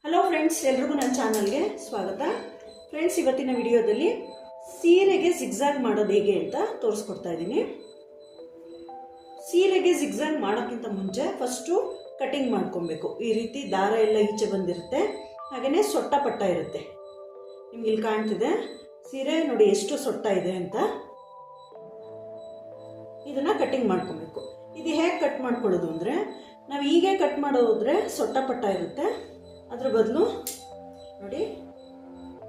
Hello friends, ಎಲ್ರಿಗೂ ನನ್ನ ಚಾನಲ್ಗೆ ಸ್ವಾಗತ. ಫ್ರೆಂಡ್ಸ್, ಇವತ್ತಿನ ವಿಡಿಯೋದಲ್ಲಿ ಸೀರೆಗೆ ಜಿಗ್ಜಾಗ್ ಮಾಡೋದು ಹೇಗೆ ಅಂತ ತೋರಿಸ್ಕೊಡ್ತಾ ಇದ್ದೀನಿ. ಸೀರೆಗೆ ಜಿಗ್ಜಾಗ್ ಮಾಡೋಕ್ಕಿಂತ ಮುಂಚೆ ಫಸ್ಟು ಕಟಿಂಗ್ ಮಾಡ್ಕೊಬೇಕು. ಈ ರೀತಿ ದಾರ ಎಲ್ಲ ಈಚೆ ಬಂದಿರುತ್ತೆ, ಹಾಗೆಯೇ ಸೊಟ್ಟ ಪಟ್ಟ ಇರುತ್ತೆ. ನಿಮ್ಗೆ ಇಲ್ಲಿ ಕಾಣ್ತಿದೆ ಸೀರೆ ನೋಡಿ ಎಷ್ಟು ಸೊಟ್ಟ ಇದೆ ಅಂತ. ಇದನ್ನು ಕಟಿಂಗ್ ಮಾಡ್ಕೊಬೇಕು. ಇದು ಹೇಗೆ ಕಟ್ ಮಾಡ್ಕೊಳ್ಳೋದು ಅಂದರೆ, ನಾವು ಹೀಗೆ ಕಟ್ ಮಾಡೋದ್ರೆ ಸೊಟ್ಟ ಪಟ್ಟ ಇರುತ್ತೆ. ಅದ್ರ ಬದಲು ನೋಡಿ,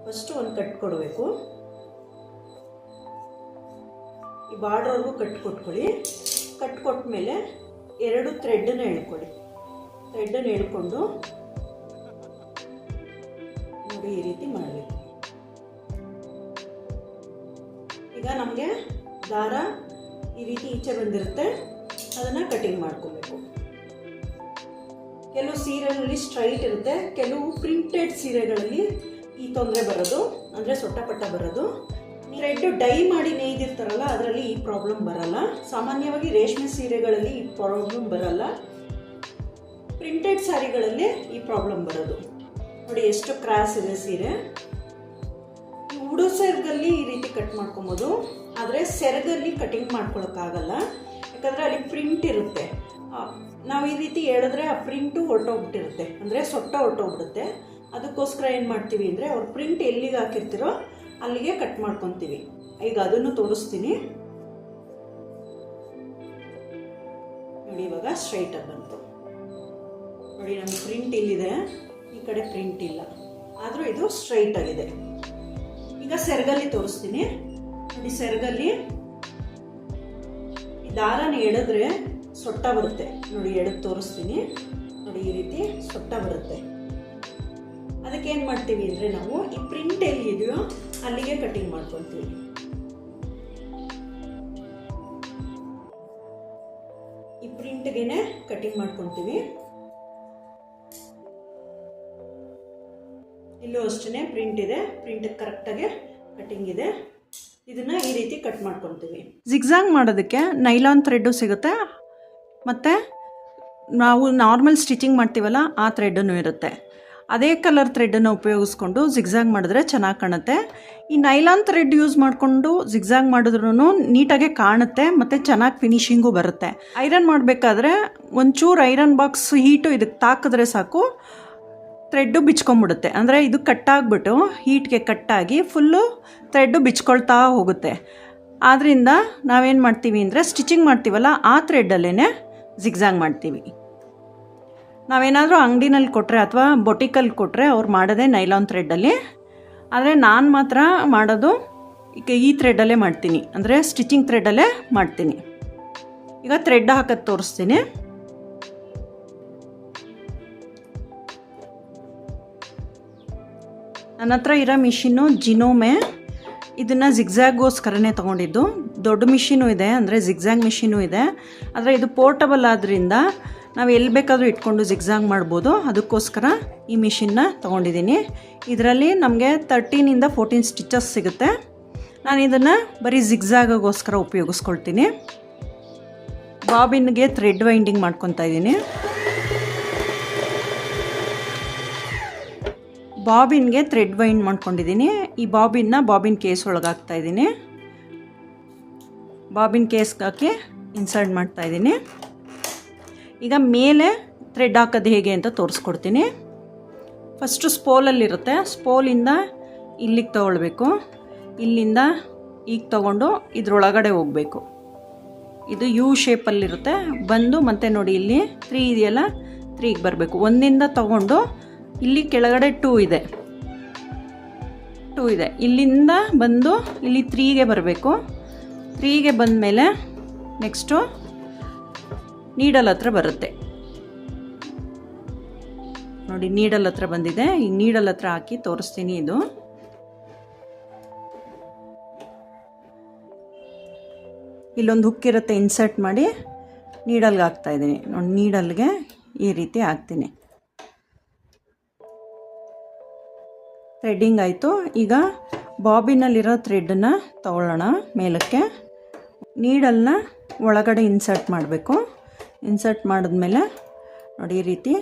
ಫಸ್ಟು ಒಂದು ಕಟ್ ಕೊಡಬೇಕು. ಈ ಬಾರ್ಡ್ರವರೆಗೂ ಕಟ್ ಕೊಟ್ಕೊಳ್ಳಿ. ಕಟ್ ಕೊಟ್ಟ ಮೇಲೆ 2 ಥ್ರೆಡ್ಡನ್ನು ಎಳ್ಕೊಳ್ಳಿ. ಥ್ರೆಡ್ಡನ್ನು ಎಳ್ಕೊಂಡು ನೋಡಿ ಈ ರೀತಿ ಮಾಡಬೇಕು. ಈಗ ನಮಗೆ ದಾರ ಈ ರೀತಿ ಈಚೆ ಬಂದಿರುತ್ತೆ, ಅದನ್ನು ಕಟಿಂಗ್ ಮಾಡ್ಕೋಬೇಕು. ಕೆಲವು ಸೀರೆಗಳಲ್ಲಿ ಸ್ಟ್ರೈಟ್ ಇರುತ್ತೆ, ಕೆಲವು ಪ್ರಿಂಟೆಡ್ ಸೀರೆಗಳಲ್ಲಿ ಈ ತೊಂದರೆ ಬರೋದು, ಅಂದರೆ ಸೊಟ್ಟಪಟ್ಟ ಬರೋದು. ಥ್ರೆಡ್ ಡೈ ಮಾಡಿ ನೇಯ್ದಿರ್ತಾರಲ್ಲ, ಅದರಲ್ಲಿ ಈ ಪ್ರಾಬ್ಲಮ್ ಬರಲ್ಲ. ಸಾಮಾನ್ಯವಾಗಿ ರೇಷ್ಮೆ ಸೀರೆಗಳಲ್ಲಿ ಈ ಪ್ರಾಬ್ಲಮ್ ಬರಲ್ಲ, ಪ್ರಿಂಟೆಡ್ ಸ್ಯಾರಿಗಳಲ್ಲಿ ಈ ಪ್ರಾಬ್ಲಮ್ ಬರೋದು. ನೋಡಿ ಎಷ್ಟು ಕ್ರಾಸ್ ಇದೆ ಸೀರೆ. ಉಡು ಸೆರಗಲ್ಲಿ ಈ ರೀತಿ ಕಟ್ ಮಾಡ್ಕೊಬೋದು, ಆದರೆ ಸೆರಗಲ್ಲಿ ಕಟಿಂಗ್ ಮಾಡ್ಕೊಳಕ್ಕಾಗಲ್ಲ, ಯಾಕಂದರೆ ಅಲ್ಲಿ ಪ್ರಿಂಟ್ ಇರುತ್ತೆ. ನಾವು ಈ ರೀತಿ ಹೇಳಿದ್ರೆ ಆ ಪ್ರಿಂಟು ಹೊರಟೋಗ್ಬಿಟ್ಟಿರುತ್ತೆ, ಅಂದರೆ ಸೊಟ್ಟ ಹೊರಟೋಗ್ಬಿಡುತ್ತೆ. ಅದಕ್ಕೋಸ್ಕರ ಏನು ಮಾಡ್ತೀವಿ ಅಂದರೆ, ಅವ್ರು ಪ್ರಿಂಟ್ ಎಲ್ಲಿಗೆ ಹಾಕಿರ್ತೀರೋ ಅಲ್ಲಿಗೆ ಕಟ್ ಮಾಡ್ಕೊತೀವಿ. ಈಗ ಅದನ್ನು ತೋರಿಸ್ತೀನಿ ನೋಡಿ. ಇವಾಗ ಸ್ಟ್ರೈಟಾಗಿ ಬಂತು ನೋಡಿ. ನಮ್ಮ ಪ್ರಿಂಟ್ ಇಲ್ಲಿದೆ, ಈ ಕಡೆ ಪ್ರಿಂಟ್ ಇಲ್ಲ, ಆದರೂ ಇದು ಸ್ಟ್ರೈಟ್ ಆಗಿದೆ. ಈಗ ಸೆರಗಲ್ಲಿ ತೋರಿಸ್ತೀನಿ ನೋಡಿ. ಸೆರಗಲ್ಲಿ ಈ ದಾರನ ಎಳೆದ್ರೆ ಸೊಟ್ಟ ಬರುತ್ತೆ ನೋಡಿ. ಎಳೆದು ತೋರಿಸ್ತೀನಿ ನೋಡಿ, ಈ ರೀತಿ ಸೊಟ್ಟ ಬರುತ್ತೆ. ಅದಕ್ಕೆ ಏನು ಮಾಡ್ತೀವಿ ಅಂದರೆ, ನಾವು ಈ ಪ್ರಿಂಟ್ ಎಲ್ಲಿ ಇದೆಯೋ ಅಲ್ಲಿಗೆ ಕಟಿಂಗ್ ಮಾಡ್ಕೊಳ್ತೀವಿ. ಈ ಪ್ರಿಂಟ್ಗೆನೆ ಕಟಿಂಗ್ ಮಾಡ್ಕೊತೀವಿ. ಇಲ್ಲೂ ಅಷ್ಟೇ ಪ್ರಿಂಟ್ ಇದೆ, ಪ್ರಿಂಟ್ ಕರೆಕ್ಟಾಗಿ ಕಟಿಂಗ್ ಇದೆ. ಇದನ್ನ ಈ ರೀತಿ ಕಟ್ ಮಾಡ್ಕೊತೀವಿ. ಜಿಗ್ಜಾಗ್ ಮಾಡೋದಕ್ಕೆ ನೈಲಾನ್ ಥ್ರೆಡ್ಡು ಸಿಗುತ್ತೆ, ಮತ್ತು ನಾವು ನಾರ್ಮಲ್ ಸ್ಟಿಚಿಂಗ್ ಮಾಡ್ತೀವಲ್ಲ ಆ ಥ್ರೆಡ್ಡೂ ಇರುತ್ತೆ. ಅದೇ ಕಲರ್ ಥ್ರೆಡ್ಡನ್ನು ಉಪಯೋಗಿಸ್ಕೊಂಡು ಜಿಗ್ಜಾಗ್ ಮಾಡಿದ್ರೆ ಚೆನ್ನಾಗಿ ಕಾಣುತ್ತೆ. ಈ ನೈಲಾನ್ ಥ್ರೆಡ್ ಯೂಸ್ ಮಾಡಿಕೊಂಡು ಜಿಗ್ಜಾಗ್ ಮಾಡಿದ್ರೂ ನೀಟಾಗೆ ಕಾಣುತ್ತೆ, ಮತ್ತು ಚೆನ್ನಾಗಿ ಫಿನಿಶಿಂಗು ಬರುತ್ತೆ. ಐರನ್ ಮಾಡಬೇಕಾದ್ರೆ ಒಂಚೂರು ಐರನ್ ಬಾಕ್ಸ್ ಹೀಟು ಇದಕ್ಕೆ ತಾಕಿದ್ರೆ ಸಾಕು, ಥ್ರೆಡ್ಡು ಬಿಚ್ಕೊಂಬಿಡುತ್ತೆ. ಅಂದರೆ ಇದು ಕಟ್ಟಾಗ್ಬಿಟ್ಟು ಹೀಟ್ಗೆ ಕಟ್ಟಾಗಿ ಫುಲ್ಲು ಥ್ರೆಡ್ಡು ಬಿಚ್ಕೊಳ್ತಾ ಹೋಗುತ್ತೆ. ಆದ್ದರಿಂದ ನಾವೇನು ಮಾಡ್ತೀವಿ ಅಂದರೆ, ಸ್ಟಿಚಿಂಗ್ ಮಾಡ್ತೀವಲ್ಲ ಆ ಥ್ರೆಡ್ಡಲ್ಲೇ ಜಿಗ್ಜಾಗ್ ಮಾಡ್ತೀವಿ. ನಾವೇನಾದರೂ ಅಂಗಡಿನಲ್ಲಿ ಕೊಟ್ಟರೆ ಅಥವಾ ಬೊಟಿಕಲ್ಲಿ ಕೊಟ್ಟರೆ ಅವ್ರು ಮಾಡೋದೇ ನೈಲಾನ್ ಥ್ರೆಡ್ಡಲ್ಲಿ. ಆದರೆ ನಾನು ಮಾತ್ರ ಮಾಡೋದು ಈ ಥ್ರೆಡ್ಡಲ್ಲೇ ಮಾಡ್ತೀನಿ, ಅಂದರೆ ಸ್ಟಿಚಿಂಗ್ ಥ್ರೆಡ್ಡಲ್ಲೇ ಮಾಡ್ತೀನಿ. ಈಗ ಥ್ರೆಡ್ ಹಾಕೋದು ತೋರಿಸ್ತೀನಿ. ನನ್ನ ಹತ್ರ ಇರೋ ಮಿಷಿನ್ನು ಜಿನೋಮೆ. ಇದನ್ನು ಜಿಗ್ಜಾಗೋಸ್ಕರನೇ ತೊಗೊಂಡಿದ್ದು. ದೊಡ್ಡ ಮಿಷಿನು ಇದೆ, ಅಂದರೆ ಜಿಗ್ಜಾಗ್ ಮಿಷಿನು ಇದೆ. ಆದರೆ ಇದು ಪೋರ್ಟಬಲ್ ಆದ್ದರಿಂದ ನಾವು ಎಲ್ಲಿ ಬೇಕಾದರೂ ಇಟ್ಕೊಂಡು ಜಿಗ್ಜಾಗ್ ಮಾಡ್ಬೋದು. ಅದಕ್ಕೋಸ್ಕರ ಈ ಮಿಷಿನ್ನ ತೊಗೊಂಡಿದ್ದೀನಿ. ಇದರಲ್ಲಿ ನಮಗೆ 13 to 14 ಸ್ಟಿಚಸ್ ಸಿಗುತ್ತೆ. ನಾನು ಇದನ್ನು ಬರೀ ಜಿಗ್ಜಾಗೋಸ್ಕರ ಉಪಯೋಗಿಸ್ಕೊಳ್ತೀನಿ. ಬಾಬಿನ್ಗೆ ಥ್ರೆಡ್ ವೈಂಡಿಂಗ್ ಮಾಡ್ಕೊತಾ ಇದ್ದೀನಿ. ಬಾಬಿನ್ಗೆ ಥ್ರೆಡ್ ವೈಂಡ್ ಮಾಡ್ಕೊಂಡಿದ್ದೀನಿ. ಈ ಬಾಬಿನ್ ಕೇಸ್ ಒಳಗೆ ಹಾಕ್ತಾಯಿದ್ದೀನಿ. ಬಾಬಿನ್ ಕೇಸ್ಗೆ ಹಾಕಿ ಇನ್ಸರ್ಟ್ ಮಾಡ್ತಾಯಿದ್ದೀನಿ. ಈಗ ಮೇಲೆ ಥ್ರೆಡ್ ಹಾಕೋದು ಹೇಗೆ ಅಂತ ತೋರಿಸ್ಕೊಡ್ತೀನಿ. ಫಸ್ಟು ಸ್ಪೋಲಲ್ಲಿರುತ್ತೆ, ಸ್ಪೋಲಿಂದ ಇಲ್ಲಿಗೆ ತೊಗೊಳ್ಬೇಕು, ಇಲ್ಲಿಂದ ಈಗ ತೊಗೊಂಡು ಇದ್ರೊಳಗಡೆ ಹೋಗಬೇಕು. ಇದು ಯು ಶೇಪಲ್ಲಿರುತ್ತೆ, ಬಂದು ಮತ್ತೆ ನೋಡಿ ಇಲ್ಲಿ 3 ಇದೆಯಲ್ಲ, 3ಗೆ ಬರಬೇಕು. ಒಂದಿಂದ ತೊಗೊಂಡು ಇಲ್ಲಿ ಕೆಳಗಡೆ 2 ಇದೆ, ಇಲ್ಲಿಂದ ಬಂದು ಇಲ್ಲಿ 3ಗೆ ಬರಬೇಕು. 3ಗೆ ಬಂದ ಮೇಲೆ ನೆಕ್ಸ್ಟು ನೀಡಲ್ ಹತ್ರ ಬರುತ್ತೆ ನೋಡಿ. ನೀಡಲ್ ಹತ್ರ ಬಂದಿದೆ. ಈ ನೀಡಲ್ ಹತ್ರ ಹಾಕಿ ತೋರಿಸ್ತೀನಿ. ಇದು ಇಲ್ಲೊಂದು ಹುಕ್ ಇರುತ್ತೆ, ಇನ್ಸರ್ಟ್ ಮಾಡಿ ನೀಡಲ್ಗೆ ಹಾಕ್ತಾಯಿದ್ದೀನಿ ನೋಡಿ. ನೀಡಲ್ಗೆ ಈ ರೀತಿ ಹಾಕ್ತೀನಿ. ಥ್ರೆಡ್ಡಿಂಗ್ ಆಯಿತು. ಈಗ ಬಾಬಿನಲ್ಲಿರೋ ಥ್ರೆಡ್ಡನ್ನು ತಗೊಳ್ಳೋಣ ಮೇಲಕ್ಕೆ. ನೀಡಲ್ನ ಒಳಗಡೆ ಇನ್ಸರ್ಟ್ ಮಾಡಬೇಕು. ಇನ್ಸರ್ಟ್ ಮಾಡಿದ್ಮೇಲೆ ನೋಡಿ ಈ ರೀತಿ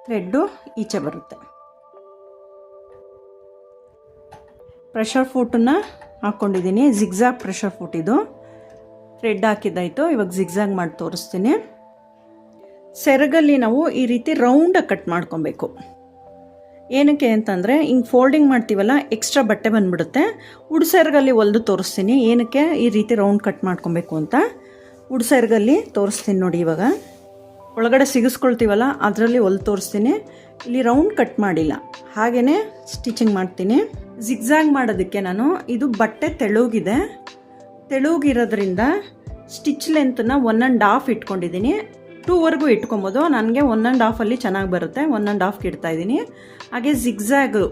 ಥ್ರೆಡ್ಡು ಈಚೆ ಬರುತ್ತೆ. ಪ್ರೆಷರ್ ಫೂಟನ್ನು ಹಾಕ್ಕೊಂಡಿದ್ದೀನಿ, ಜಿಗ್ಜಾಗ್ ಪ್ರೆಷರ್ ಫೂಟ್ ಇದು. ಥ್ರೆಡ್ ಹಾಕಿದ್ದಾಯಿತು. ಇವಾಗ ಜಿಗ್ಜಾಗ್ ಮಾಡಿ ತೋರಿಸ್ತೀನಿ. ಸೆರಗಲ್ಲಿ ನಾವು ಈ ರೀತಿ ರೌಂಡಾಗಿ ಕಟ್ ಮಾಡ್ಕೊಬೇಕು. ಏನಕ್ಕೆ ಅಂತಂದರೆ ಹಿಂಗೆ ಫೋಲ್ಡಿಂಗ್ ಮಾಡ್ತೀವಲ್ಲ, ಎಕ್ಸ್ಟ್ರಾ ಬಟ್ಟೆ ಬಂದುಬಿಡುತ್ತೆ. ಉಡ್ಸೆರ್ಗಲ್ಲಿ ಹೊಲಿದು ತೋರಿಸ್ತೀನಿ ಏನಕ್ಕೆ ಈ ರೀತಿ ರೌಂಡ್ ಕಟ್ ಮಾಡ್ಕೊಬೇಕು ಅಂತ. ಉಡ್ಸೆರ್ಗಲ್ಲಿ ತೋರಿಸ್ತೀನಿ ನೋಡಿ. ಇವಾಗ ಒಳಗಡೆ ಸಿಗಿಸ್ಕೊಳ್ತೀವಲ್ಲ ಅದರಲ್ಲಿ ಹೊಲಿದು ತೋರಿಸ್ತೀನಿ. ಇಲ್ಲಿ ರೌಂಡ್ ಕಟ್ ಮಾಡಿಲ್ಲ, ಹಾಗೆಯೇ ಸ್ಟಿಚಿಂಗ್ ಮಾಡ್ತೀನಿ. ಜಿಗ್ಜಾಗ್ ಮಾಡೋದಕ್ಕೆ ನಾನು ಇದು ಬಟ್ಟೆ ತೆಳುಗಿದೆ, ತೆಳುಗಿರೋದ್ರಿಂದ ಸ್ಟಿಚ್ ಲೆಂತನ್ನ 1.5 ಇಟ್ಕೊಂಡಿದ್ದೀನಿ. 2ವರೆಗೂ ಇಟ್ಕೊಬೋದು. ನನಗೆ 1.5 ಚೆನ್ನಾಗಿ ಬರುತ್ತೆ, 1.5 ಇಡ್ತಾಯಿದ್ದೀನಿ. ಹಾಗೆ ಜಿಗ್ಜಾಗು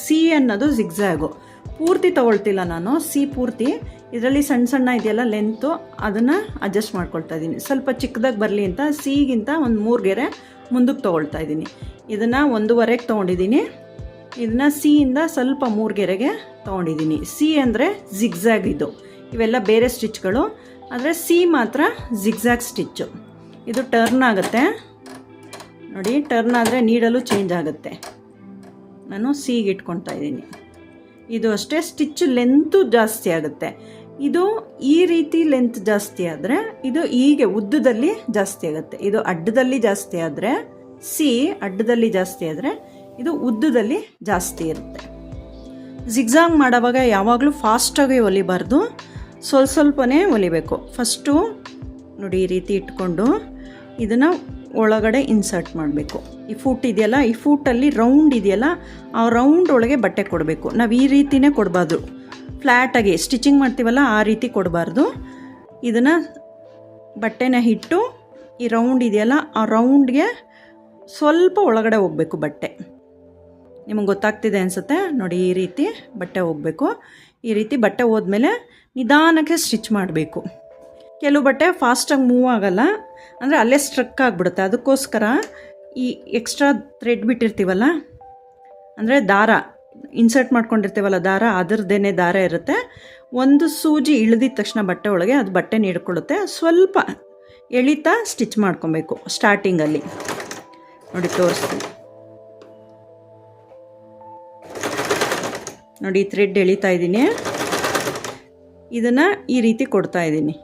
ಸಿ ಅನ್ನೋದು ಜಿಗ್ಜಾಗು ಪೂರ್ತಿ ತೊಗೊಳ್ತಿಲ್ಲ ನಾನು, ಸಿ ಪೂರ್ತಿ. ಇದರಲ್ಲಿ ಸಣ್ಣ ಸಣ್ಣ ಇದೆಯಲ್ಲ ಲೆಂತು, ಅದನ್ನು ಅಡ್ಜಸ್ಟ್ ಮಾಡ್ಕೊಳ್ತಾ ಇದ್ದೀನಿ. ಸ್ವಲ್ಪ ಚಿಕ್ಕದಾಗಿ ಬರಲಿ ಅಂತ ಸಿಗಿಂತ ಒಂದು 3 ಗೆರೆ ಮುಂದಕ್ಕೆ ತೊಗೊಳ್ತಾ ಇದ್ದೀನಿ. ಇದನ್ನು 1.5ಗೆ ತೊಗೊಂಡಿದ್ದೀನಿ. ಇದನ್ನು ಸಿಯಿಂದ ಸ್ವಲ್ಪ 3 ಗೆರೆಗೆ ತೊಗೊಂಡಿದ್ದೀನಿ. ಸಿ ಅಂದರೆ ಜಿಗ್ಜಾಗ್, ಇವೆಲ್ಲ ಬೇರೆ ಸ್ಟಿಚ್ಗಳು, ಆದರೆ ಸಿ ಮಾತ್ರ ಜಿಗ್ಜಾಗ್ ಸ್ಟಿಚ್ಚು. ಇದು ಟರ್ನ್ ಆಗುತ್ತೆ ನೋಡಿ, ಟರ್ನ್ ಆದರೆ ನೀಡಲು ಚೇಂಜ್ ಆಗುತ್ತೆ. ನಾನು ಸಿಗೆ ಇಟ್ಕೊಳ್ತಾ ಇದ್ದೀನಿ. ಇದು ಅಷ್ಟೇ, ಸ್ಟಿಚ್ ಲೆಂತು ಜಾಸ್ತಿ ಆಗುತ್ತೆ. ಇದು ಈ ರೀತಿ ಲೆಂತ್ ಜಾಸ್ತಿ ಆದರೆ ಇದು ಹೀಗೆ ಉದ್ದದಲ್ಲಿ ಜಾಸ್ತಿ ಆಗುತ್ತೆ. ಇದು ಅಡ್ಡದಲ್ಲಿ ಜಾಸ್ತಿ ಆದರೆ ಸಿ ಅಡ್ಡದಲ್ಲಿ ಜಾಸ್ತಿ ಆದರೆ ಇದು ಉದ್ದದಲ್ಲಿ ಜಾಸ್ತಿ ಇರುತ್ತೆ. ಜಿಗ್ಜಾಗ್ ಮಾಡೋವಾಗ ಯಾವಾಗಲೂ ಫಾಸ್ಟಾಗಿ ಹೊಲಿಬಾರ್ದು, ಸ್ವಲ್ಪನೇ ಹೊಲಿಬೇಕು. ಫಸ್ಟು ನೋಡಿ ಈ ರೀತಿ ಇಟ್ಕೊಂಡು ಇದನ್ನು ಒಳಗಡೆ ಇನ್ಸರ್ಟ್ ಮಾಡಬೇಕು. ಈ ಫೂಟ್ ಇದೆಯಲ್ಲ, ಈ ಫೂಟಲ್ಲಿ ರೌಂಡ್ ಇದೆಯಲ್ಲ, ಆ ರೌಂಡ್ ಒಳಗೆ ಬಟ್ಟೆ ಕೊಡಬೇಕು. ನಾವು ಈ ರೀತಿಯೇ ಕೊಡಬಾರ್ದು, ಫ್ಲ್ಯಾಟಾಗಿ ಸ್ಟಿಚಿಂಗ್ ಮಾಡ್ತೀವಲ್ಲ ಆ ರೀತಿ ಕೊಡಬಾರ್ದು. ಇದನ್ನು ಬಟ್ಟೆನ ಇಟ್ಟು ಈ ರೌಂಡ್ ಇದೆಯಲ್ಲ ಆ ರೌಂಡ್ಗೆ ಸ್ವಲ್ಪ ಒಳಗಡೆ ಹೋಗಬೇಕು ಬಟ್ಟೆ. ನಿಮಗೆ ಗೊತ್ತಾಗ್ತಿದೆ ಅನಿಸುತ್ತೆ ನೋಡಿ, ಈ ರೀತಿ ಬಟ್ಟೆ ಹೋಗಬೇಕು. ಈ ರೀತಿ ಬಟ್ಟೆ ಹೋದ್ಮೇಲೆ ನಿಧಾನಕ್ಕೆ ಸ್ಟಿಚ್ ಮಾಡಬೇಕು. ಕೆಲವು ಬಟ್ಟೆ ಫಾಸ್ಟಾಗಿ ಮೂವ್ ಆಗಲ್ಲ, ಅಂದರೆ ಅಲ್ಲೇ ಸ್ಟ್ರಕ್ ಆಗಿಬಿಡುತ್ತೆ. ಅದಕ್ಕೋಸ್ಕರ ಈ ಎಕ್ಸ್ಟ್ರಾ ಥ್ರೆಡ್ ಬಿಟ್ಟಿರ್ತೀವಲ್ಲ, ಅಂದರೆ ದಾರ ಇನ್ಸರ್ಟ್ ಮಾಡ್ಕೊಂಡಿರ್ತೀವಲ್ಲ ದಾರ, ಅದರದ್ದೇನೆ ದಾರ ಇರುತ್ತೆ. ಒಂದು ಸೂಜಿ ಇಳಿದಿದ ತಕ್ಷಣ ಬಟ್ಟೆ ಒಳಗೆ ಅದು ಬಟ್ಟೆ ನೀಡ್ಕೊಳ್ಳುತ್ತೆ. ಸ್ವಲ್ಪ ಎಳಿತಾ ಸ್ಟಿಚ್ ಮಾಡ್ಕೊಬೇಕು ಸ್ಟಾರ್ಟಿಂಗಲ್ಲಿ. ನೋಡಿ ತೋರಿಸ್ತೀನಿ ನೋಡಿ, ಥ್ರೆಡ್ ಎಳಿತಾ ಇದ್ದೀನಿ. ಇದನ್ನು ಈ ರೀತಿ ಕೊಡ್ತಾ ಇದ್ದೀನಿ,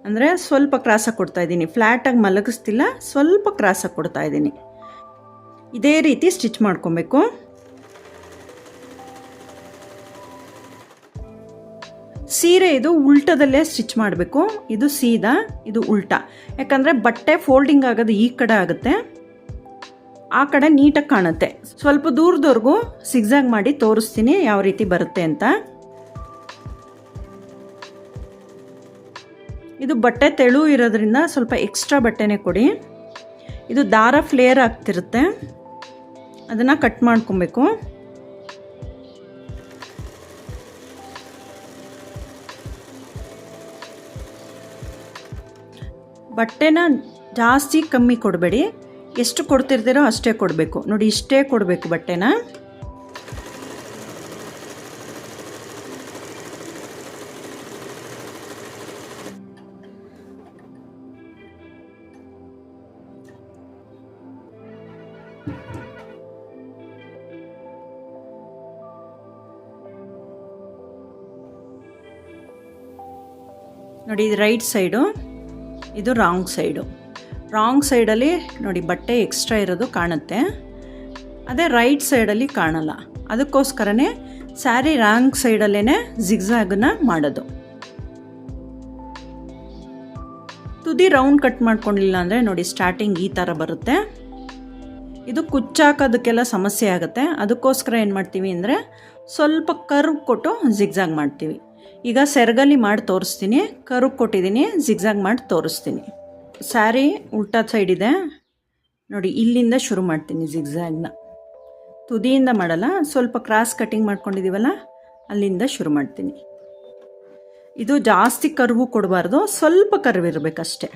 ಅಂದರೆ ಸ್ವಲ್ಪ ಕ್ರಾಸಾಗಿ ಕೊಡ್ತಾಯಿದ್ದೀನಿ. ಫ್ಲ್ಯಾಟಾಗಿ ಮಲಗಿಸ್ತಿಲ್ಲ, ಸ್ವಲ್ಪ ಕ್ರಾಸಾಗಿ ಕೊಡ್ತಾಯಿದ್ದೀನಿ. ಇದೇ ರೀತಿ ಸ್ಟಿಚ್ ಮಾಡ್ಕೊಬೇಕು. ಸೀರೆ ಇದು ಉಲ್ಟದಲ್ಲೇ ಸ್ಟಿಚ್ ಮಾಡಬೇಕು. ಇದು ಸೀದಾ, ಇದು ಉಲ್ಟಾ. ಯಾಕಂದರೆ ಬಟ್ಟೆ ಫೋಲ್ಡಿಂಗ್ ಆಗೋದು ಈ ಕಡೆ ಆಗುತ್ತೆ, ಆ ಕಡೆ ನೀಟಾಗಿ ಕಾಣುತ್ತೆ. ಸ್ವಲ್ಪ ದೂರದವರೆಗೂ ಸಿಗ್ಜಾಗ್ ಮಾಡಿ ತೋರಿಸ್ತೀನಿ ಯಾವ ರೀತಿ ಬರುತ್ತೆ ಅಂತ. ಇದು ಬಟ್ಟೆ ತೆಳು ಇರೋದ್ರಿಂದ ಸ್ವಲ್ಪ ಎಕ್ಸ್ಟ್ರಾ ಬಟ್ಟೆನೇ ಕೊಡಿ. ಇದು ದಾರ ಫ್ಲೇರ್ ಆಗ್ತಿರುತ್ತೆ, ಅದನ್ನು ಕಟ್ ಮಾಡ್ಕೊಬೇಕು. ಬಟ್ಟೆನ ಜಾಸ್ತಿ ಕಮ್ಮಿ ಕೊಡಬೇಡಿ, ಎಷ್ಟು ಕೊಡ್ತಿರ್ತೀರೋ ಅಷ್ಟೇ ಕೊಡಬೇಕು. ನೋಡಿ ಇಷ್ಟೇ ಕೊಡಬೇಕು ಬಟ್ಟೆನ. ನೋಡಿ ಇದು ರೈಟ್ ಸೈಡು, ಇದು ರಾಂಗ್ ಸೈಡು. ರಾಂಗ್ ಸೈಡಲ್ಲಿ ನೋಡಿ ಬಟ್ಟೆ ಎಕ್ಸ್ಟ್ರಾ ಇರೋದು ಕಾಣುತ್ತೆ, ಅದೇ ರೈಟ್ ಸೈಡಲ್ಲಿ ಕಾಣಲ್ಲ. ಅದಕ್ಕೋಸ್ಕರನೇ ಸ್ಯಾರಿ ರಾಂಗ್ ಸೈಡಲ್ಲೇ ಜಿಗ್ಜಾಗನ್ನ ಮಾಡೋದು. ತುದಿ ರೌಂಡ್ ಕಟ್ ಮಾಡ್ಕೊಂಡಿಲ್ಲ ಅಂದರೆ ನೋಡಿ ಸ್ಟಾರ್ಟಿಂಗ್ ಈ ಥರ ಬರುತ್ತೆ. ಇದು ಕುಚ್ಚಾಕೋದಕ್ಕೆಲ್ಲ ಸಮಸ್ಯೆ ಆಗುತ್ತೆ. ಅದಕ್ಕೋಸ್ಕರ ಏನು ಮಾಡ್ತೀವಿ ಅಂದರೆ ಸ್ವಲ್ಪ ಕರ್ವ್ ಕೊಟ್ಟು ಜಿಗ್ಜಾಗ್ ಮಾಡ್ತೀವಿ. ಈಗ ಸೆರಗಲ್ಲಿ ಮಾಡಿ ತೋರಿಸ್ತೀನಿ. ಕರ್ವ್ ಕೊಟ್ಟಿದ್ದೀನಿ, ಜಿಗ್ಜಾಗ್ ಮಾಡಿ ತೋರಿಸ್ತೀನಿ. ಸ್ಯಾರಿ ಉಲ್ಟಾ ಸೈಡ್ ಇದೆ ನೋಡಿ, ಇಲ್ಲಿಂದ ಶುರು ಮಾಡ್ತೀನಿ ಜಿಗ್ಜಾಗ್ನ. ತುದಿಯಿಂದ ಮಾಡಲ್ಲ, ಸ್ವಲ್ಪ ಕ್ರಾಸ್ ಕಟ್ಟಿಂಗ್ ಮಾಡ್ಕೊಂಡಿದ್ದೀವಲ್ಲ ಅಲ್ಲಿಂದ ಶುರು ಮಾಡ್ತೀನಿ. ಇದು ಜಾಸ್ತಿ ಕರ್ವು ಕೊಡಬಾರ್ದು, ಸ್ವಲ್ಪ ಕರ್ವ್ ಇರಬೇಕಷ್ಟೆ.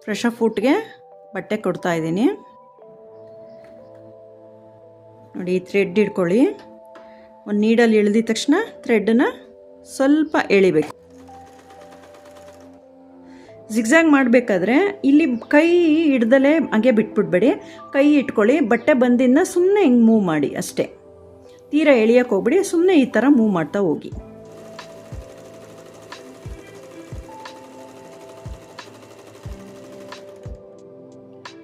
ಪ್ರೆಷರ್ ಫೂಟ್ಗೆ ಬಟ್ಟೆ ಕೊಡ್ತಾ ಇದ್ದೀನಿ ನೋಡಿ. ಥ್ರೆಡ್ ಇಟ್ಕೊಳ್ಳಿ. ಒಂದು ನೀಡಲ್ಲಿ ಎಳೆದಿದ ತಕ್ಷಣ ಥ್ರೆಡ್ಡನ್ನು ಸ್ವಲ್ಪ ಎಳಿಬೇಕು. ಜಿಗ್ಜಾಗ್ ಮಾಡಬೇಕಾದ್ರೆ ಇಲ್ಲಿ ಕೈ ಹಿಡ್ದಲೇ ಹಾಗೆ ಬಿಟ್ಬಿಡ್ಬೇಡಿ, ಕೈ ಇಟ್ಕೊಳ್ಳಿ, ಬಟ್ಟೆ ಬಂದಿಂದ ಸುಮ್ಮನೆ ಹಿಂಗೆ ಮೂವ್ ಮಾಡಿ ಅಷ್ಟೇ, ತೀರಾ ಎಳಿಯೋಕ್ಕೆ ಹೋಗ್ಬಿಡಿ, ಸುಮ್ಮನೆ ಈ ಥರ ಮೂವ್ ಮಾಡ್ತಾ ಹೋಗಿ.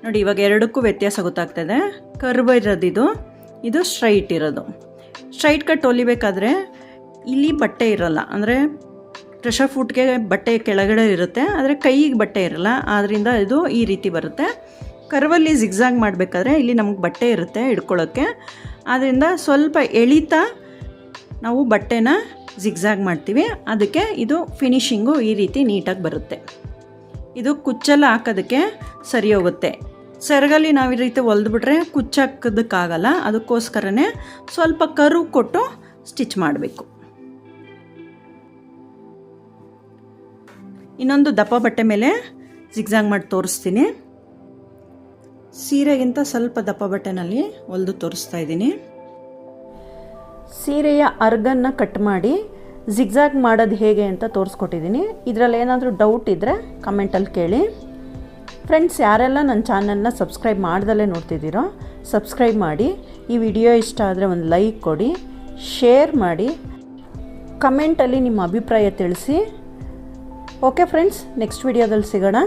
ನೋಡಿ ಇವಾಗ ಎರಡಕ್ಕೂ ವ್ಯತ್ಯಾಸ ಗೊತ್ತಾಗ್ತದೆ. ಕರ್ವ್ ಇರೋದು ಇದು ಸ್ಟ್ರೈಟ್ ಇರೋದು. ಸ್ಟ್ರೈಟ್ ಕಟ್ ಹೊಲಿಬೇಕಾದ್ರೆ ಇಲ್ಲಿ ಬಟ್ಟೆ ಇರೋಲ್ಲ, ಅಂದರೆ ಪ್ರೆಷರ್ ಫುಟ್ಗೆ ಬಟ್ಟೆ ಕೆಳಗಡೆ ಇರುತ್ತೆ, ಆದರೆ ಕೈಗೆ ಬಟ್ಟೆ ಇರಲ್ಲ, ಆದ್ದರಿಂದ ಇದು ಈ ರೀತಿ ಬರುತ್ತೆ. ಕರ್ವಲ್ಲಿ ಜಿಗ್ಜಾಗ್ ಮಾಡಬೇಕಾದ್ರೆ ಇಲ್ಲಿ ನಮಗೆ ಬಟ್ಟೆ ಇರುತ್ತೆ ಹಿಡ್ಕೊಳ್ಳೋಕ್ಕೆ, ಆದ್ದರಿಂದ ಸ್ವಲ್ಪ ಎಳಿತಾ ನಾವು ಬಟ್ಟೆನ ಜಿಗ್ಜಾಗ್ ಮಾಡ್ತೀವಿ, ಅದಕ್ಕೆ ಇದು ಫಿನಿಶಿಂಗು ಈ ರೀತಿ ನೀಟಾಗಿ ಬರುತ್ತೆ. ಇದು ಕುಚ್ಚೆಲ್ಲ ಹಾಕೋದಕ್ಕೆ ಸರಿ ಹೋಗುತ್ತೆ. ಸೆರಗಲ್ಲಿ ನಾವು ಈ ರೀತಿ ಹೊಲಿದ್ಬಿಟ್ರೆ ಕುಚ್ಚಾಕೋದಕ್ಕಾಗಲ್ಲ, ಅದಕ್ಕೋಸ್ಕರನೇ ಸ್ವಲ್ಪ ಕರು ಕೊಟ್ಟು ಸ್ಟಿಚ್ ಮಾಡಬೇಕು. ಇನ್ನೊಂದು ದಪ್ಪ ಬಟ್ಟೆ ಮೇಲೆ ಜಿಗ್ಜಾಗ್ ಮಾಡಿ ತೋರಿಸ್ತೀನಿ. ಸೀರೆಗಿಂತ ಸ್ವಲ್ಪ ದಪ್ಪ ಬಟ್ಟೆನಲ್ಲಿ ಹೊಲಿದು ತೋರಿಸ್ತಾ ಇದ್ದೀನಿ. ಸೀರೆಯ ಅರ್ಗನ್ನು ಕಟ್ ಮಾಡಿ ಜಿಗ್ಜಾಗ್ ಮಾಡೋದು ಹೇಗೆ ಅಂತ ತೋರಿಸ್ಕೊಟ್ಟಿದ್ದೀನಿ. ಇದರಲ್ಲಿ ಏನಾದರೂ ಡೌಟ್ ಇದ್ದರೆ ಕಮೆಂಟಲ್ಲಿ ಕೇಳಿ. ಫ್ರೆಂಡ್ಸ್, ಯಾರೆಲ್ಲ ನನ್ನ ಚಾನಲ್ನ ಸಬ್ಸ್ಕ್ರೈಬ್ ಮಾಡ್ದಲೇ ನೋಡ್ತಿದ್ದೀರೋ ಸಬ್ಸ್ಕ್ರೈಬ್ ಮಾಡಿ. ಈ ವಿಡಿಯೋ ಇಷ್ಟ ಆದರೆ ಒಂದು ಲೈಕ್ ಕೊಡಿ, ಶೇರ್ ಮಾಡಿ, ಕಮೆಂಟಲ್ಲಿ ನಿಮ್ಮ ಅಭಿಪ್ರಾಯ ತಿಳಿಸಿ. ಓಕೆ ಫ್ರೆಂಡ್ಸ್, ನೆಕ್ಸ್ಟ್ ವಿಡಿಯೋದಲ್ಲಿ ಸಿಗೋಣ.